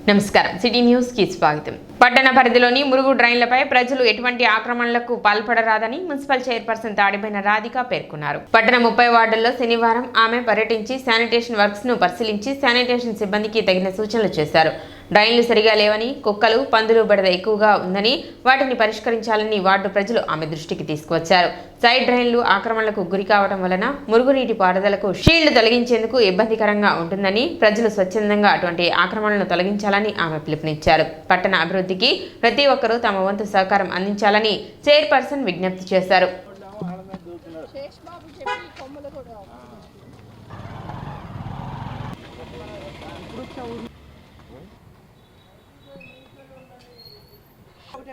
నమస్కారం city news కి స్వాగతం. పట్టణ పరిధిలోని మురుగు డ్రైన్లపై ప్రజలు ఎటువంటి ఆక్రమణలకు పాల్పడరాదని మున్సిపల్ చైర్పర్సన్ తాడిబోయిన రాధిక పేర్కొన్నారు. పట్టణ 30 వార్డుల్లో శనివారం ఆమె పర్యటించి శానిటేషన్ వర్క్స్ ను పరిశీలించి శానిటేషన్ సిబ్బందికి తగిన సూచనలు చేశారు. డ్రైన్లు సరిగా లేవని, కుక్కలు, పందులు బెడద ఎక్కువగా ఉందని, వాటిని పరిష్కరించాలని వార్డు ప్రజలు ఆమె దృష్టికి తీసుకువచ్చారు. సైడ్ డ్రైన్లు ఆక్రమణలకు గురి కావడం వలన మురుగునీటి పారుదలకు షీల్డ్ తొలగించేందుకు ఇబ్బందికరంగా ఉంటుందని, ప్రజలు స్వచ్ఛందంగా అటువంటి ఆక్రమణలను తొలగించాలని ఆమె పిలుపునిచ్చారు. పట్టణ అభివృద్ధికి ప్రతి ఒక్కరూ తమ వంతు సహకారం అందించాలని చైర్పర్సన్ విజ్ఞప్తి చేశారు.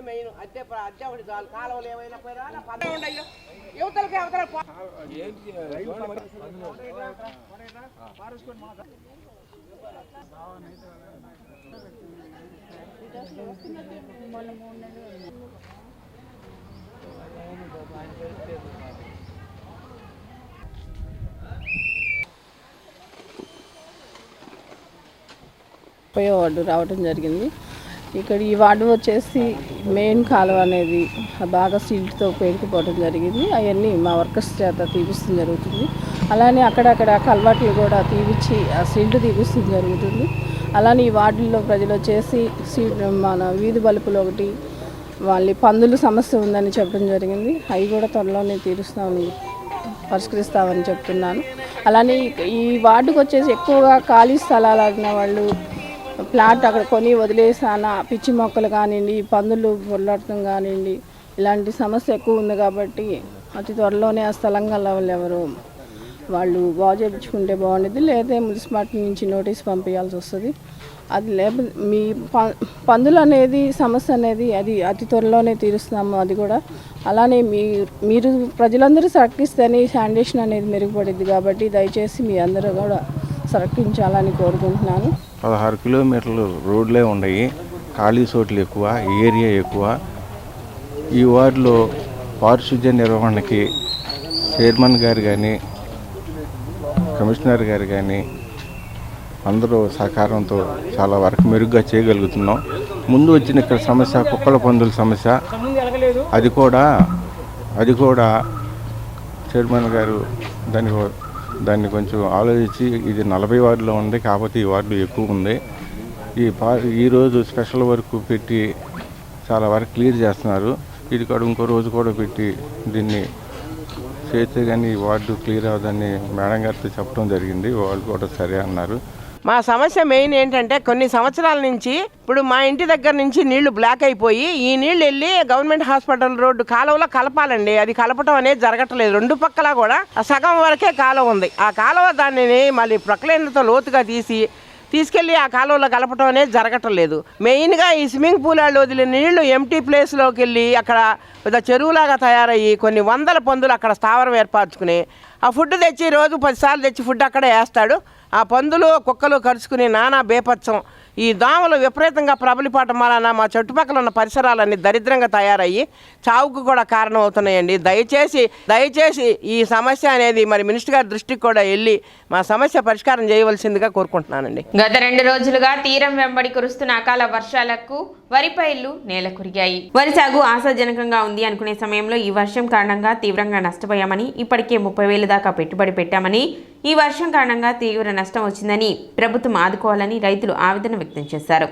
మెయిన్ అద్దె ఒకటి చాలు. కాలువలు ఏమైనా ఉండయో యువతలకి అవతల వార్డు రావడం జరిగింది. ఇక్కడ ఈ వార్డు వచ్చేసి మెయిన్ కాలువ అనేది బాగా సిల్ట్తో పేరుకుపోవడం జరిగింది. అవన్నీ మా వర్కర్స్ చేత తీపిస్తుంది జరుగుతుంది. అలానే అక్కడక్కడ కల్వర్ట్లు కూడా తీపిచ్చి ఆ సిల్ట్ తీపిస్తుంది జరుగుతుంది. అలానే ఈ వార్డుల్లో ప్రజలు వచ్చేసి మన వీధి బల్బులు ఒకటి వాళ్ళ పందుల సమస్య ఉందని చెప్పడం జరిగింది. అవి కూడా త్వరలోనే పరిష్కరిస్తామని చెప్తున్నాను. అలానే ఈ వార్డుకు వచ్చేసి ఎక్కువగా ఖాళీ స్థలాలు అడిగిన వాళ్ళు ప్లాట్ అక్కడ కొని వదిలేసాన పిచ్చి మొక్కలు కానివ్వండి, పందులు పొరలాడటం కానివ్వండి, ఇలాంటి సమస్య ఎక్కువ ఉంది. కాబట్టి అతి త్వరలోనే ఆ స్థలం గల ఎవరు వాళ్ళు బాగు చేయించుకుంటే బాగుండేది. లేదా మున్సిపాలిటీ నుంచి నోటీస్ పంపించాల్సి వస్తుంది. అది లేకపోతే మీ పందులు అనేది సమస్య అనేది అది అతి త్వరలోనే తీరుస్తాము. అది కూడా అలానే మీరు ప్రజలందరూ సహకరిస్తేనే శానిటేషన్ అనేది మెరుగుపడింది. కాబట్టి దయచేసి మీ అందరూ కూడా సహకరించాలని కోరుకుంటున్నాను. 16 కిలోమీటర్లు రోడ్లే ఉన్నాయి. ఖాళీ చోట్లు ఎక్కువ, ఏరియా ఎక్కువ. ఈ వార్డులో పారిశుద్ధ్య నిర్వహణకి చైర్మన్ గారు కానీ, కమిషనర్ గారు కానీ అందరూ సహకారంతో చాలా వరకు మెరుగ్గా చేయగలుగుతున్నాం. ముందు వచ్చిన ఇక్కడ సమస్య కుక్కల పందుల సమస్య, అది కూడా చైర్మన్ గారు దాన్ని కొంచెం ఆలోచించి ఇది 40 వార్డులో ఉంది కాబట్టి ఈ వార్డు ఎక్కువ ఉంది. ఈరోజు స్పెషల్ వర్క్ పెట్టి చాలా వరకు క్లియర్ చేస్తున్నారు. ఇది కూడా ఇంకో రోజు కూడా పెట్టి దీన్ని చేస్తే కానీ ఈ వార్డు క్లియర్ అవ్వదని మేడం గారితో చెప్పడం జరిగింది. వాళ్ళు కూడా సరే అన్నారు. మా సమస్య మెయిన్ ఏంటంటే కొన్ని సంవత్సరాల నుంచి ఇప్పుడు మా ఇంటి దగ్గర నుంచి నీళ్లు బ్లాక్ అయిపోయి ఈ నీళ్లు వెళ్ళి గవర్నమెంట్ హాస్పిటల్ రోడ్డు కాలువలో కలపాలండి. అది కలపటం అనేది జరగట్లేదు. 2 పక్కల కూడా సగం వరకే కాలువ ఉంది. ఆ కాలువ దానిని మళ్ళీ ప్రక్లైన్లతో లోతుగా తీసుకెళ్ళి ఆ కాలువలో కలపటం అనేది జరగట్లేదు. మెయిన్గా ఈ స్విమ్మింగ్ పూల్ వాళ్ళు వదిలిన నీళ్లు ఎంటీ ప్లేస్లోకి వెళ్ళి అక్కడ పెద్ద చెరువులాగా తయారయ్యి కొన్ని వందల పందులు అక్కడ స్థావరం ఏర్పరచుకుని ఆ ఫుడ్ తెచ్చి రోజు 10 సార్లు తెచ్చి ఫుడ్ అక్కడే వేస్తాడు. ఆ పందులు కుక్కలు కరుచుకుని నానా బేపత్సం ఈ దోమలు విపరీతంగా ప్రబలిపాటం వలన మా చుట్టుపక్కల ఉన్న పరిసరాలన్నీ దరిద్రంగా తయారయ్యి చావుకు కూడా కారణం అవుతున్నాయండి. దయచేసి ఈ సమస్య అనేది మరి మినిస్టర్ గారి దృష్టికి కూడా వెళ్ళి మా సమస్య పరిష్కారం చేయవలసిందిగా కోరుకుంటున్నానండి. గత 2 రోజులుగా తీరం వెంబడి కురుస్తున్న అకాల వర్షాలకు వరి పైర్లు నేల కురిగాయి. వరి సాగు ఆశాజనకంగా ఉంది అనుకునే సమయంలో ఈ వర్షం కారణంగా తీవ్రంగా నష్టపోయామని, ఇప్పటికే 30,000 దాకా పెట్టుబడి పెట్టామని, ఈ వర్షం కారణంగా తీవ్ర నష్టం వచ్చిందని, ప్రభుత్వం ఆదుకోవాలని రైతులు ఆవేదన వ్యక్తం చేశారు.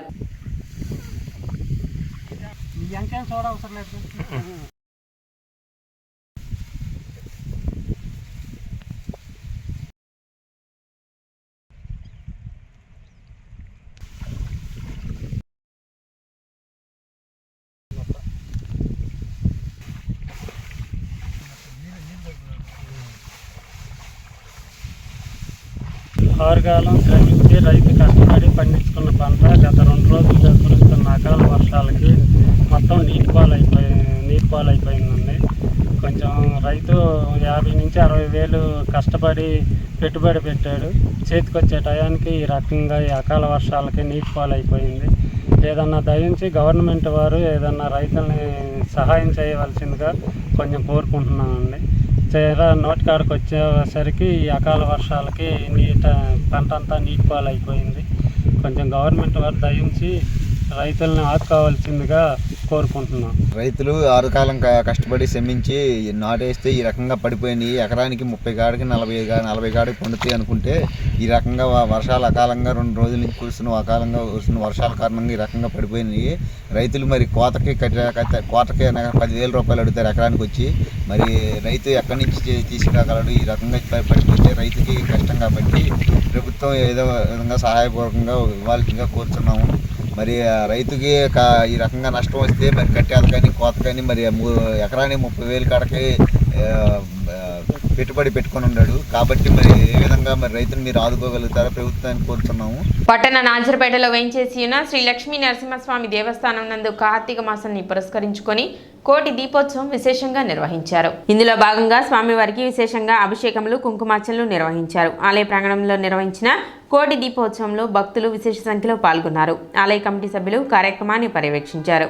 ఆరుగాలం శ్రమించి రైతు కష్టపడి పండించుకున్న పంట గత 2 రోజులుగా కురుస్తున్న అకాల వర్షాలకి మొత్తం నీటి పాలైపోయిందండి. కొంచెం రైతు 50 నుంచి 60 వేలు కష్టపడి పెట్టుబడి పెట్టాడు. చేతికొచ్చే టయానికి ఈ రకంగా ఈ అకాల వర్షాలకి నీటి పాలైపోయింది. ఏదన్నా దయించి గవర్నమెంట్ వారు ఏదన్నా రైతుల్ని సహాయం చేయవలసిందిగా కొంచెం కోరుకుంటున్నామండి. తీరా నోటికాడికి వచ్చేసరికి ఈ అకాల వర్షాలకి పంట అంతా నీటి పాలైపోయింది. కొంచెం గవర్నమెంట్ వారు దయించి రైతులను ఆదుకోవాల్సిందిగా కోరుకుంటున్నాం. రైతులు ఆరుకాలం కష్టపడి శ్రమించి నాటేస్తే ఈ రకంగా పడిపోయినాయి. ఎకరానికి 30 కాడికి 40 కాడికి పండుతాయి అనుకుంటే ఈ రకంగా వర్షాలు అకాలంగా 2 రోజుల నుంచి కురుస్తున్న వర్షాల కారణంగా ఈ రకంగా పడిపోయినాయి. రైతులు మరి కోతకి 10,000 రూపాయలు అడుగుతారు ఎకరానికి వచ్చి. మరి రైతు ఎక్కడి నుంచి తీసుకురాగలడు? ఈ రకంగా పడిపోతే రైతుకి కష్టం కాబట్టి ప్రభుత్వం ఏదో విధంగా సహాయపూర్వకంగా ఇవ్వాల్సిందిగా కోరుతున్నాము. మరి రైతుకి ఈ రకంగా నష్టం వస్తే మరి కట్టేది కానీ కోత కానీ మరి ఎకరానికి 30,000 కాడకి పెట్టుబడి పెట్టుకొని ఉన్నాడు కాబట్టి మరి ఏ విధంగా మరి రైతులు మీరు ఆదుకోగలుగుతారో ప్రభుత్వాన్ని కోరుతున్నాము. పట్టణ నాజర్పేటలో వేంచేసి ఉన్న శ్రీ లక్ష్మీ నరసింహస్వామి దేవస్థానం నందు కార్తీక మాసాన్ని పురస్కరించుకొని కోటి దీపోత్సవం విశేషంగా నిర్వహించారు. ఇందులో భాగంగా స్వామివారికి విశేషంగా అభిషేకములు, కుంకుమార్చనలు నిర్వహించారు. ఆలయ ప్రాంగణంలో నిర్వహించిన కోటి దీపోత్సవంలో భక్తులు విశేష సంఖ్యలో పాల్గొన్నారు. ఆలయ కమిటీ సభ్యులు కార్యక్రమాన్ని పర్యవేక్షించారు.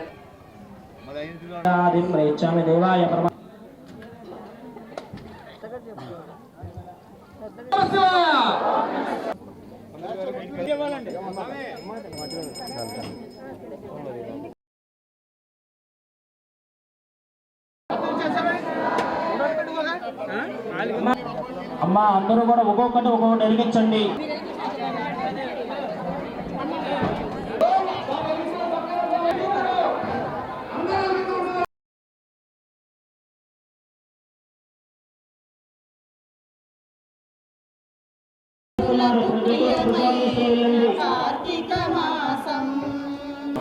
అమ్మా అందరూ కూడా ఒక్కొక్కటి వెలిగించండి.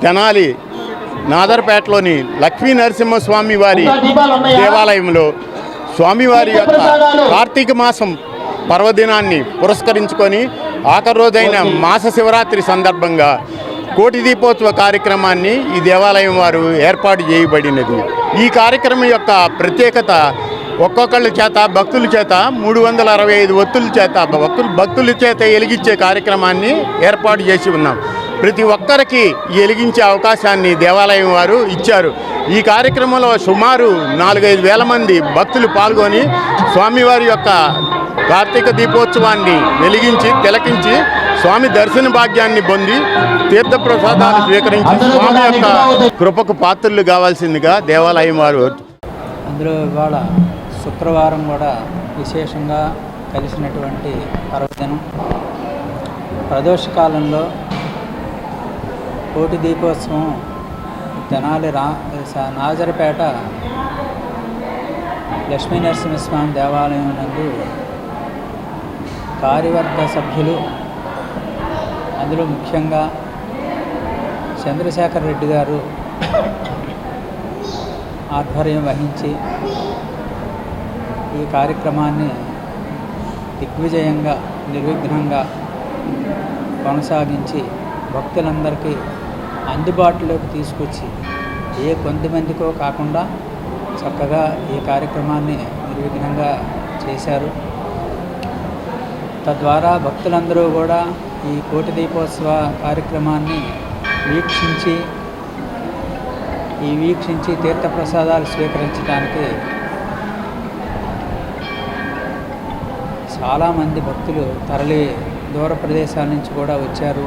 తెనాలి నాదర్పేటలోని లక్ష్మీ నరసింహస్వామి వారి దేవాలయంలో స్వామివారి యొక్క కార్తీక మాసం పర్వదినాన్ని పురస్కరించుకొని ఆఖరి రోజైన మాస శివరాత్రి సందర్భంగా కోటి దీపోత్సవ కార్యక్రమాన్ని ఈ దేవాలయం వారు ఏర్పాటు చేయబడినది. ఈ కార్యక్రమం యొక్క ప్రత్యేకత ఒక్కొక్కళ్ళ చేత భక్తుల చేత 365 ఒత్తుల చేత భక్తుల చేత వెలిగించే కార్యక్రమాన్ని ఏర్పాటు చేసి ఉన్నాం. ప్రతి ఒక్కరికి వెలిగించే అవకాశాన్ని దేవాలయం వారు ఇచ్చారు. ఈ కార్యక్రమంలో సుమారు 4-5 వేల మంది భక్తులు పాల్గొని స్వామివారి యొక్క కార్తీక దీపోత్సవాన్ని వెలిగించి తిలకించి స్వామి దర్శన భాగ్యాన్ని పొంది తీర్థప్రసాదాలు స్వీకరించి స్వామి యొక్క కృపకు పాత్రలు కావాల్సిందిగా దేవాలయం వారు. అందులో ఇవాళ శుక్రవారం కూడా విశేషంగా కలిసినటువంటి పర్వదినం. ప్రదోషకాలంలో కోటి దీపోత్సవం తెనాలి నాజర్పేట లక్ష్మీ నరసింహస్వామి దేవాలయం నందు కార్యవర్గ సభ్యులు, అందులో ముఖ్యంగా చంద్రశేఖర్ రెడ్డి గారు ఆధ్వర్యం వహించి ఈ కార్యక్రమాన్ని దిగ్విజయంగా నిర్విఘ్నంగా కొనసాగించి భక్తులందరికీ అందుబాటులోకి తీసుకొచ్చి కొంతమందికో కాకుండా చక్కగా ఈ కార్యక్రమాన్ని నిర్విఘ్నంగా చేశారు. తద్వారా భక్తులందరూ కూడా ఈ కోటి దీపోత్సవ కార్యక్రమాన్ని వీక్షించి తీర్థప్రసాదాలు స్వీకరించడానికి చాలామంది భక్తులు తరలి దూర ప్రదేశాల నుంచి కూడా వచ్చారు.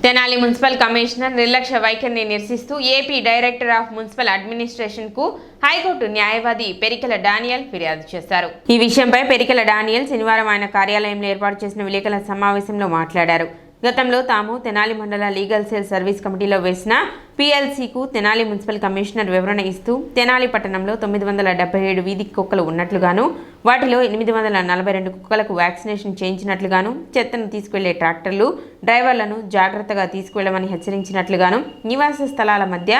తెనాలి మున్సిపల్ కమిషనర్ నిర్లక్ష్య వైఖరిని నిరసిస్తూ AP director of municipal administration కు హైకోర్టు న్యాయవాది పెరికెల డానియల్ ఫిర్యాదు చేశారు. ఈ విషయంపై పెరికెల డానియల్ శనివారం ఆయన కార్యాలయంలో ఏర్పాటు చేసిన విలేకరుల సమావేశంలో మాట్లాడారు. గతంలో తాము తెనాలి మండల లీగల్ సెల్ సర్వీస్ కమిటీలో వేసిన PLCకు తెనాలి మున్సిపల్ కమిషనర్ వివరణ ఇస్తూ తెనాలి పట్టణంలో 977 వీధి కుక్కలు ఉన్నట్లుగాను, వాటిలో 842 కుక్కలకు వ్యాక్సినేషన్ చేయించినట్లుగాను, చెత్తను తీసుకువెళ్లే ట్రాక్టర్లు డ్రైవర్లను జాగ్రత్తగా తీసుకువెళ్లమని హెచ్చరించినట్లుగాను, నివాస స్థలాల మధ్య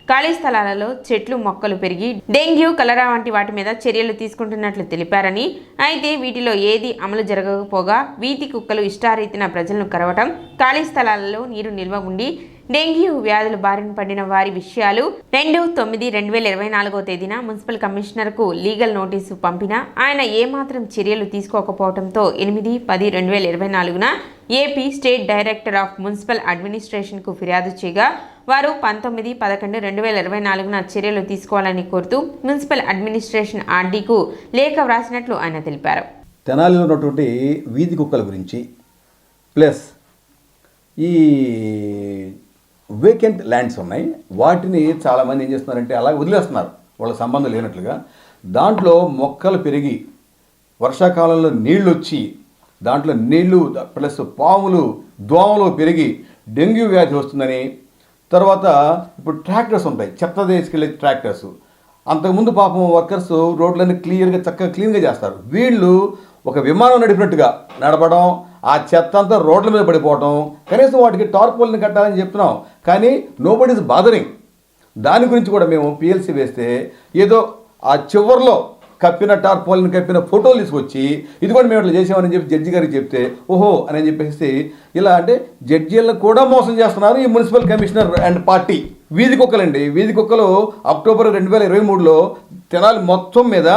ఖాళీ స్థలాలలో చెట్లు మొక్కలు పెరిగి డెంగ్యూ, కలరా వంటి వాటి మీద చర్యలు తీసుకుంటున్నట్లు తెలిపారని, అయితే వీటిలో ఏది అమలు జరగకపోగా వీధి కుక్కలు ఇష్టారీతిన ప్రజలను కరవటం, ఖాళీ స్థలాలలో నీరు నిల్వ ఉండి డెంగ్యూ వ్యాధులు బారిన పడిన వారి విషయాలు 2/9/2024 తేదీన మున్సిపల్ కమిషనర్కు లీగల్ నోటీసు పంపినా ఆయన ఏమాత్రం చర్యలు తీసుకోకపోవడంతో 8/10/2024 AP state director of municipal అడ్మినిస్ట్రేషన్కు ఫిర్యాదు చేయగా వారు 19/11/2024 చర్యలు తీసుకోవాలని కోరుతూ మున్సిపల్ అడ్మినిస్ట్రేషన్ RDకు లేఖ వ్రాసినట్లు ఆయన తెలిపారు. తెనాలిలో ఉన్నటువంటి వీధి కుక్కల గురించి ప్లస్ ఈ వేకెంట్ ల్యాండ్స్ ఉన్నాయి, వాటిని చాలామంది ఏం చేస్తున్నారంటే అలా వదిలేస్తున్నారు వాళ్ళ సంబంధం లేనట్లుగా. దాంట్లో మొక్కలు పెరిగి వర్షాకాలంలో నీళ్ళు వచ్చి దాంట్లో నీళ్లు ప్లస్ పాములు దోమలు పెరిగి డెంగ్యూ వ్యాధి వస్తుందని. తర్వాత ఇప్పుడు ట్రాక్టర్స్ ఉంటాయి, చెత్త తీసుకెళ్ళే ట్రాక్టర్స్. అంతకుముందు పాపం వర్కర్స్ రోడ్లన్నీ క్లియర్గా చక్కగా క్లీన్గా చేస్తారు. వీళ్ళు ఒక విమానం నడిపినట్టుగా నడపడం, ఆ చెత్త అంతా రోడ్ల మీద పడిపోవటం. కనీసం వాటికి టార్పోల్ని కట్టాలని చెప్తున్నాం, కానీ నోబడీ ఈజ్ బాదరింగ్. దాని గురించి కూడా మేము పిఎల్సీ వేస్తే ఏదో ఆ చివర్లో కప్పిన టార్పోల్ని కప్పిన ఫోటోలు తీసుకొచ్చి ఇది కూడా మేము ఇట్లా చేసామని చెప్పి జడ్జి గారికి చెప్తే ఓహో అని చెప్పేసి ఇలా అంటే జడ్జీలను కూడా మోసం చేస్తున్నారు ఈ మున్సిపల్ కమిషనర్ అండ్ పార్టీ. వీధి కుక్కలండి, వీధి కుక్కలు అక్టోబర్ 2023లో తెనాలి మొత్తం మీద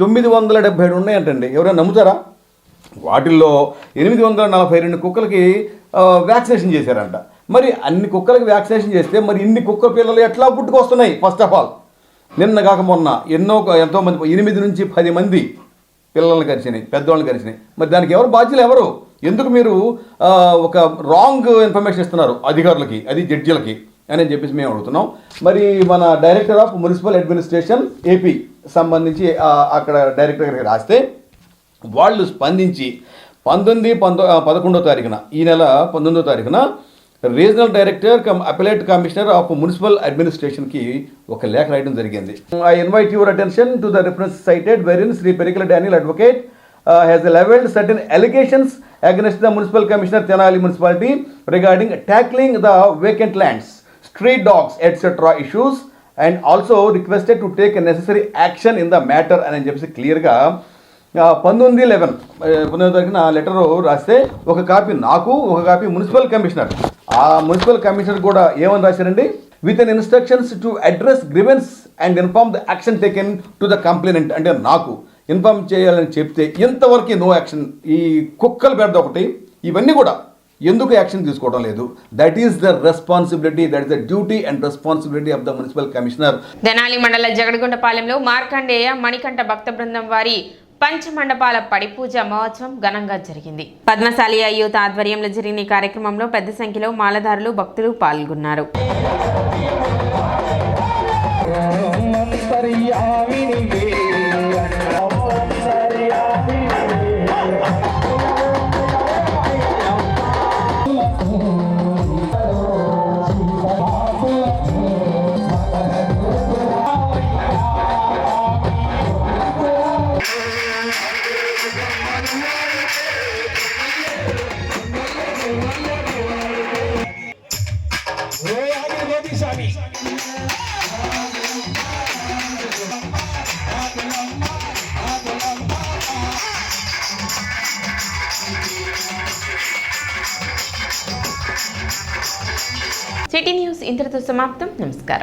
977 ఉన్నాయంటండి. ఎవరైనా నమ్ముతారా? వాటిల్లో 842 కుక్కలకి వ్యాక్సినేషన్ చేశారంట. మరి అన్ని కుక్కలకి వ్యాక్సినేషన్ చేస్తే మరి ఇన్ని కుక్క పిల్లలు ఎట్లా పుట్టుకొస్తున్నాయి? ఫస్ట్ ఆఫ్ ఆల్ నిన్న కాక మొన్న ఎంతోమంది 8 నుంచి 10 మంది పిల్లల్ని కరిచినాయి, పెద్దవాళ్ళని కరిచినాయి. మరి దానికి ఎవరు బాధ్యులు? ఎవరు? ఎందుకు మీరు ఒక రాంగ్ ఇన్ఫర్మేషన్ ఇస్తున్నారు అధికారులకి, అది జడ్జిలకి అని చెప్పేసి మేము అడుగుతున్నాం. మరి మన director of municipal administration AP సంబంధించి అక్కడ డైరెక్టర్ గారికి రాస్తే వాళ్ళు స్పందించి 11వ తారీఖున ఈ నెల 19వ తారీఖున regional director appellate commissioner of municipal అడ్మినిస్ట్రేషన్కి ఒక లేఖ రాయడం జరిగింది. I invite your attention to the reference cited wherein Shri Perikala Daniel advocate has levelled certain allegations against the municipal commissioner Tenali municipality regarding tackling the vacant lands, street dogs etcetera issues and also requested to take necessary action in the matter అని చెప్పేసి క్లియర్గా 19/11 తారీఖున letter రాస్తే ఒక copy నాకు, ఒక copy municipal commissioner. ఆ municipal commissioner కూడా ఏమని రాశారండి? With an instructions to address grievance and inform the action taken to the complainant. అంటే నాకు ఇన్ఫార్మ్ చేయాలని చెప్తే ఇంతవరకు నో యాక్షన్. ఈ కుక్కలు పెద్ద ఒకటి, ఇవన్నీ కూడా ఎందుకు యాక్షన్ తీసుకోవడం లేదు? That is the responsibility, that is the duty and responsibility of the municipal commissioner. Tenali మండల జగడగుంటపాలెంలో మార్కండేయ మణికంఠ భక్త బృందం వారి పంచమండపాల పడిపూజ మహోత్సవం ఘనంగా జరిగింది. పద్మశాలి యూత్ ఆధ్వర్యంలో జరిగిన ఈ కార్యక్రమంలో పెద్ద సంఖ్యలో మాలధారులు, భక్తులు పాల్గొన్నారు. సిటీ న్యూస్ ఇంతటితో సమాప్తం. నమస్కారం.